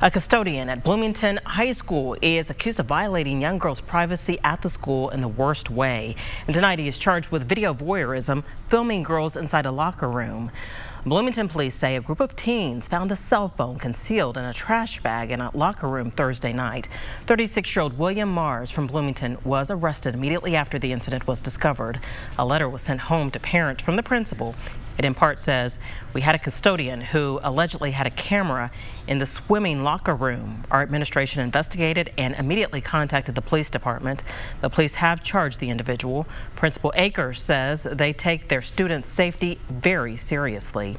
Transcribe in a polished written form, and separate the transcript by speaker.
Speaker 1: A custodian at Bloomington High School is accused of violating young girls' privacy at the school in the worst way. And tonight he is charged with video voyeurism, filming girls inside a locker room. Bloomington police say a group of teens found a cell phone concealed in a trash bag in a locker room Thursday night. 36-year-old William Mars from Bloomington was arrested immediately after the incident was discovered. A letter was sent home to parents from the principal. It in part says, "We had a custodian who allegedly had a camera in the swimming locker room. Our administration investigated and immediately contacted the police department. The police have charged the individual. Principal Akers says they take their students' safety very seriously."